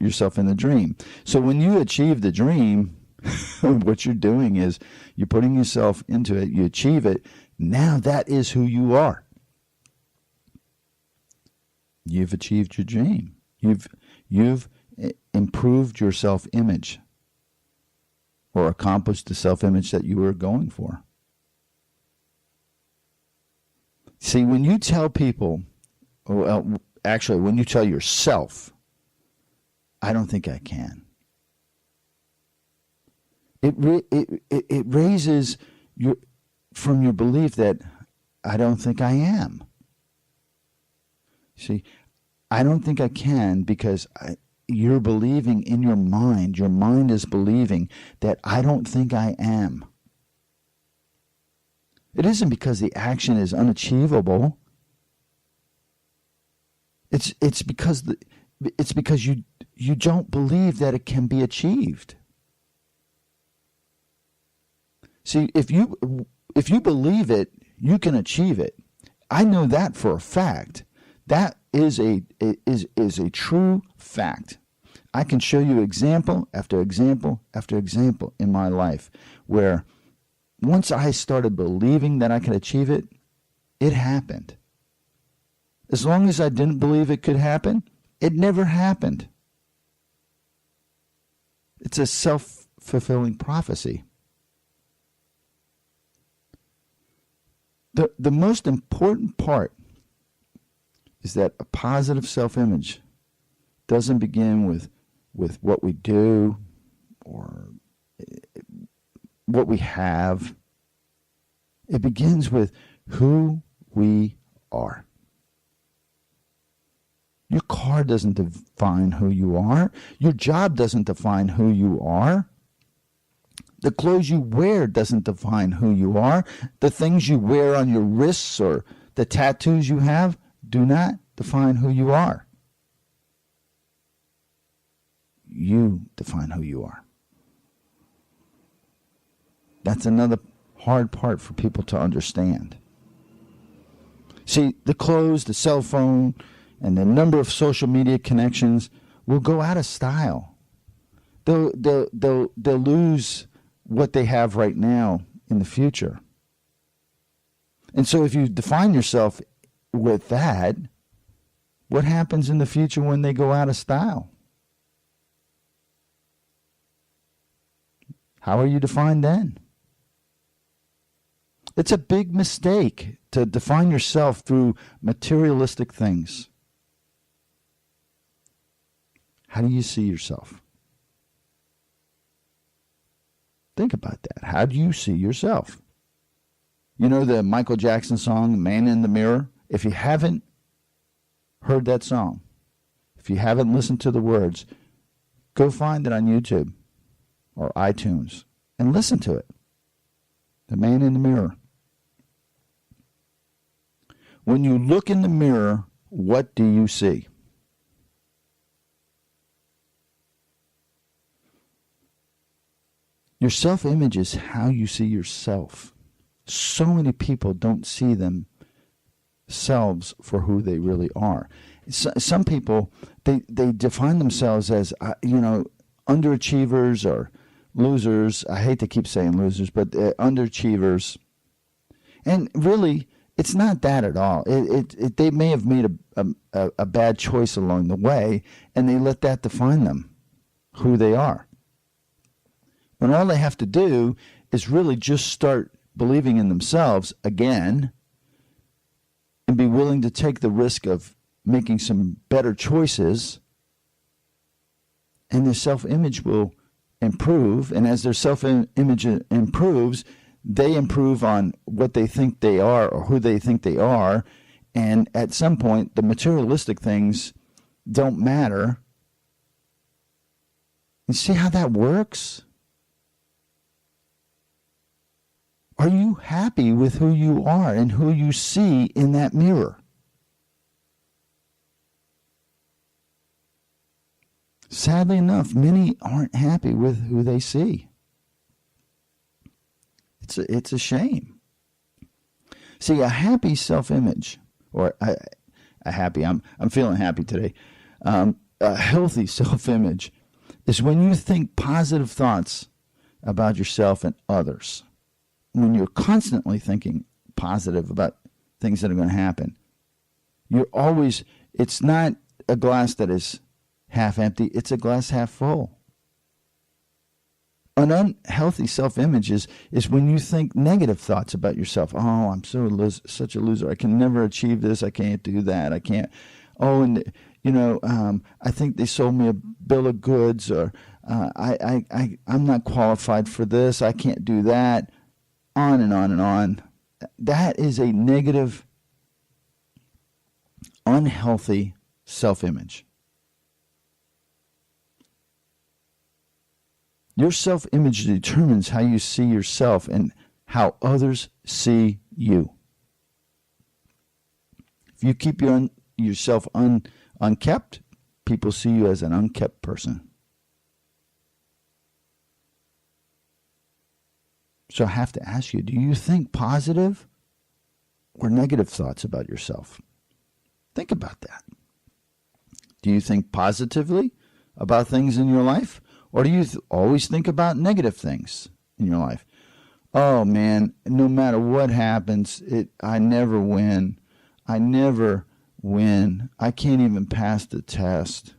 yourself in the dream. So when you achieve the dream, what you're doing is you're putting yourself into it, you achieve it. Now that is who you are. You've achieved your dream. You've improved your self-image or accomplished the self-image that you were going for. See, when you tell people, well, actually, when you tell yourself, I don't think I can, it raises from your belief that I don't think I am. See, I don't think I can because you're believing in your mind is believing that I don't think I am. It isn't because the action is unachievable. It's because you don't believe that it can be achieved. See, if you believe it, you can achieve it. I know that for a fact. That is a true fact. I can show you example after example after example in my life where once I started believing that I could achieve it, it happened. As long as I didn't believe it could happen, it never happened. It's a self-fulfilling prophecy. The most important part is that a positive self-image doesn't begin with what we do or what we have. It begins with who we are. Your car doesn't define who you are. Your job doesn't define who you are. The clothes you wear doesn't define who you are. The things you wear on your wrists or the tattoos you have do not define who you are. You define who you are. That's another hard part for people to understand. See, the clothes, the cell phone, and the number of social media connections will go out of style. They'll lose what they have right now in the future. And so if you define yourself with that, what happens in the future when they go out of style? How are you defined then? It's a big mistake to define yourself through materialistic things. How do you see yourself? Think about that. How do you see yourself? You know the Michael Jackson song, Man in the Mirror? If you haven't heard that song, if you haven't listened to the words, go find it on YouTube or iTunes and listen to it. The Man in the Mirror. When you look in the mirror, what do you see? Your self-image is how you see yourself. So many people don't see themselves for who they really are. Some people, they define themselves as, underachievers or losers. I hate to keep saying losers, but underachievers. And really, it's not that at all. They may have made a bad choice along the way, and they let that define them, who they are. When all they have to do is really just start believing in themselves again and be willing to take the risk of making some better choices, and their self-image will improve. And as their self-image improves, they improve on what they think they are or who they think they are. And at some point, the materialistic things don't matter. You see how that works? Are you happy with who you are and who you see in that mirror? Sadly enough, many aren't happy with who they see. It's a shame. See, a happy self-image, or I'm feeling happy today. A a healthy self-image is when you think positive thoughts about yourself and others. When you're constantly thinking positive about things that are going to happen, it's not a glass that is half empty, it's a glass half full. An unhealthy self-image is when you think negative thoughts about yourself. Oh, I'm such a loser. I can never achieve this. I can't do that. I can't. Oh, and I think they sold me a bill of goods, or I'm not qualified for this. I can't do that. On and on and on. That is a negative, unhealthy self-image. Your self-image determines how you see yourself and how others see you. If you keep yourself unkept, people see you as an unkept person. So I have to ask you, do you think positive or negative thoughts about yourself? Think about that. Do you think positively about things in your life? Or do you always think about negative things in your life? Oh, man, no matter what happens, I never win. I never win. I can't even pass the test.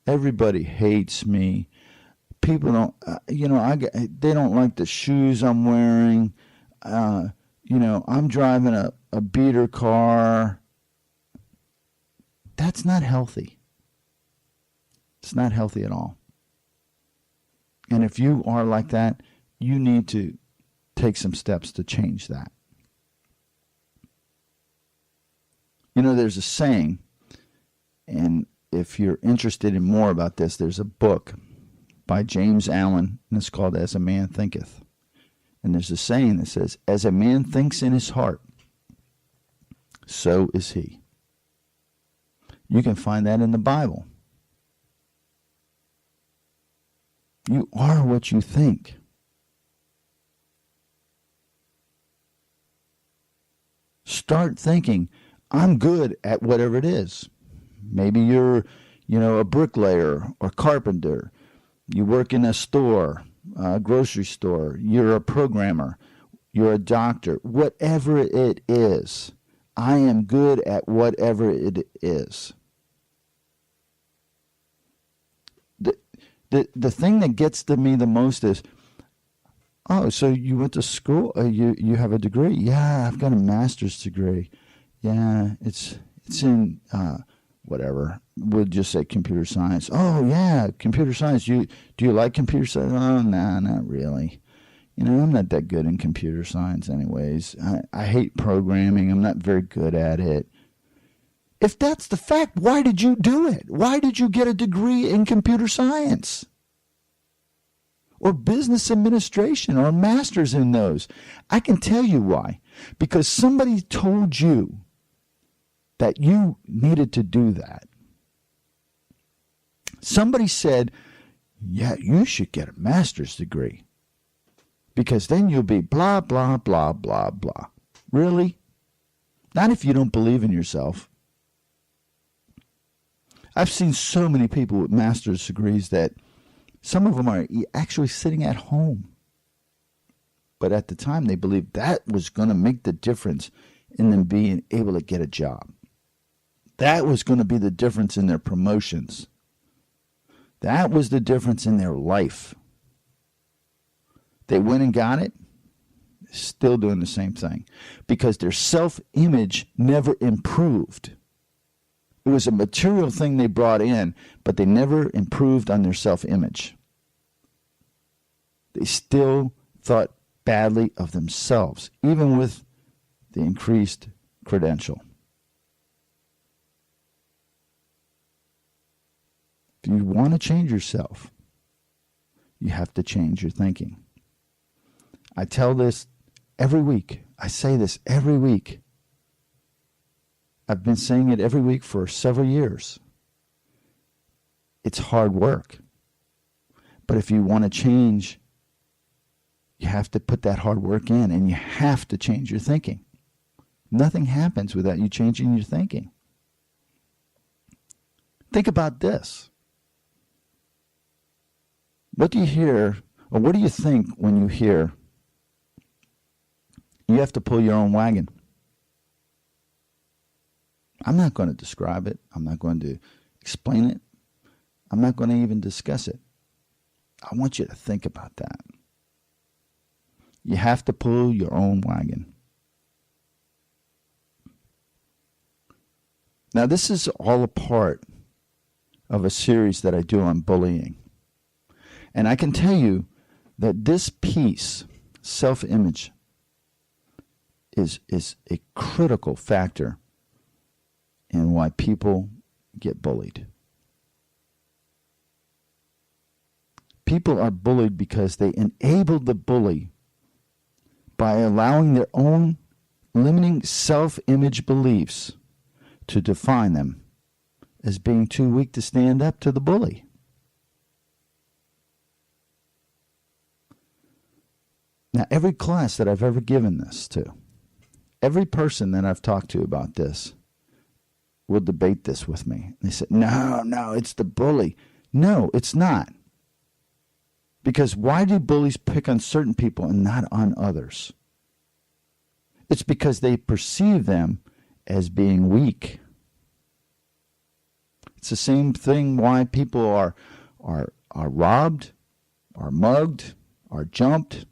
Everybody hates me. People don't, they don't like the shoes I'm wearing. I'm driving a beater car. That's not healthy. It's not healthy at all. And if you are like that, you need to take some steps to change that. There's a saying, and if you're interested in more about this, there's a book by James Allen, and it's called As a Man Thinketh. And there's a saying that says, as a man thinks in his heart, so is he. You can find that in the Bible. You are what you think. Start thinking, I'm good at whatever it is. Maybe you're, a bricklayer or carpenter. You work in a store, a grocery store. You're a programmer. You're a doctor. Whatever it is, I am good at whatever it is. The thing that gets to me the most is, oh, so you went to school? You have a degree? Yeah, I've got a master's degree. Yeah, it's in whatever. We'll just say computer science. Oh yeah, computer science. Do you like computer science? Oh, nah, not really. I'm not that good in computer science anyways. I hate programming. I'm not very good at it. If that's the fact, why did you do it? Why did you get a degree in computer science? Or business administration or a master's in those? I can tell you why. Because somebody told you that you needed to do that. Somebody said, yeah, you should get a master's degree. Because then you'll be blah, blah, blah, blah, blah. Really? Not if you don't believe in yourself. I've seen so many people with master's degrees that some of them are actually sitting at home. But at the time, they believed that was going to make the difference in them being able to get a job. That was going to be the difference in their promotions. That was the difference in their life. They went and got it, still doing the same thing. Because their self-image never improved. It was a material thing they brought in, but they never improved on their self-image. They still thought badly of themselves, even with the increased credential. If you want to change yourself, you have to change your thinking. I tell this every week. I say this every week. I've been saying it every week for several years. It's hard work. But if you want to change, you have to put that hard work in, and you have to change your thinking. Nothing happens without you changing your thinking. Think about this. What do you hear, or what do you think when you hear you have to pull your own wagon? I'm not going to describe it. I'm not going to explain it. I'm not going to even discuss it. I want you to think about that. You have to pull your own wagon. Now, this is all a part of a series that I do on bullying. And I can tell you that this piece, self-image, is a critical factor in why people get bullied. People are bullied because they enable the bully by allowing their own limiting self-image beliefs to define them as being too weak to stand up to the bully. Now, every class that I've ever given this to, every person that I've talked to about this will debate this with me. They say, no, it's the bully. No, it's not. Because why do bullies pick on certain people and not on others? It's because they perceive them as being weak. It's the same thing why people are robbed, are mugged, are jumped.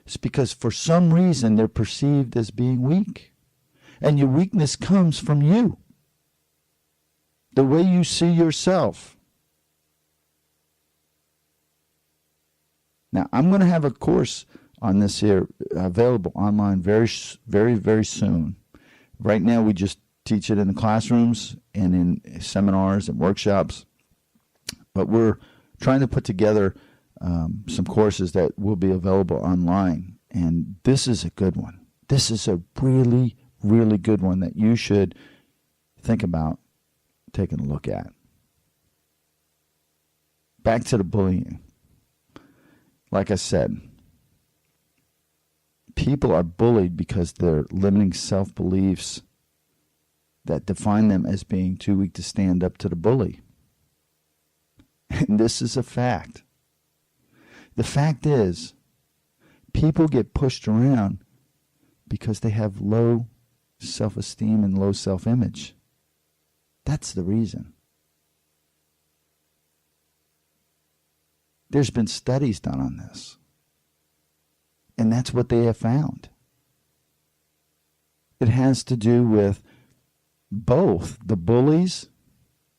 It's because for some reason they're perceived as being weak. And your weakness comes from you. The way you see yourself. Now, I'm going to have a course on this here available online very, very, very soon. Right now, we just teach it in the classrooms and in seminars and workshops. But we're trying to put together some courses that will be available online. And this is a good one. This is a really, really good one that you should think about taking a look at. Back to the bullying. Like I said, people are bullied because they're limiting self-beliefs that define them as being too weak to stand up to the bully. And this is a fact. The fact is, people get pushed around because they have low self-esteem and low self-image. That's the reason. There's been studies done on this. And that's what they have found. It has to do with both the bullies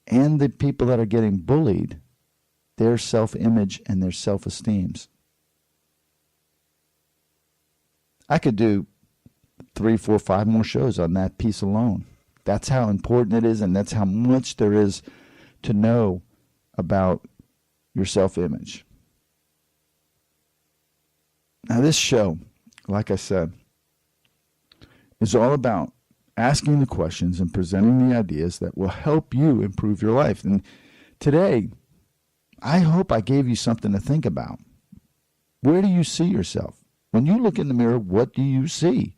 and the people that are getting bullied, their self-image and their self-esteems. I could do 3, 4, 5 more shows on that piece alone. That's how important it is, and that's how much there is to know about your self-image. Now, this show, like I said, is all about asking the questions and presenting the ideas that will help you improve your life. And today, I hope I gave you something to think about. Where do you see yourself? When you look in the mirror, what do you see?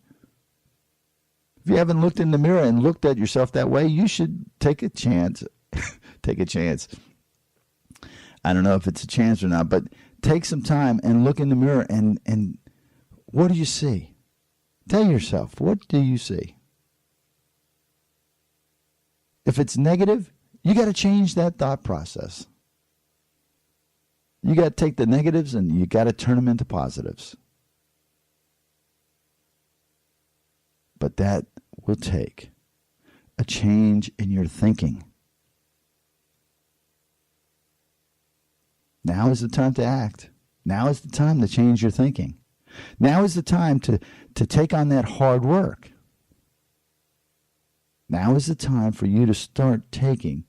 If you haven't looked in the mirror and looked at yourself that way, you should take a chance. Take a chance. I don't know if it's a chance or not, but take some time and look in the mirror and what do you see? Tell yourself, what do you see? If it's negative, you got to change that thought process. You got to take the negatives and you got to turn them into positives. But that will take a change in your thinking. Now is the time to act. Now is the time to change your thinking. Now is the time to take on that hard work. Now is the time for you to start taking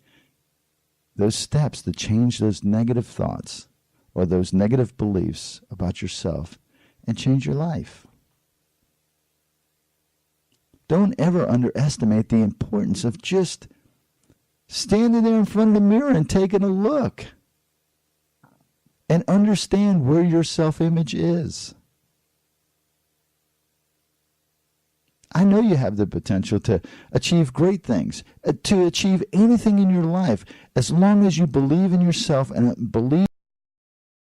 those steps to change those negative thoughts or those negative beliefs about yourself and change your life. Don't ever underestimate the importance of just standing there in front of the mirror and taking a look. And understand where your self-image is. I know you have the potential to achieve great things, to achieve anything in your life, as long as you believe in yourself and believe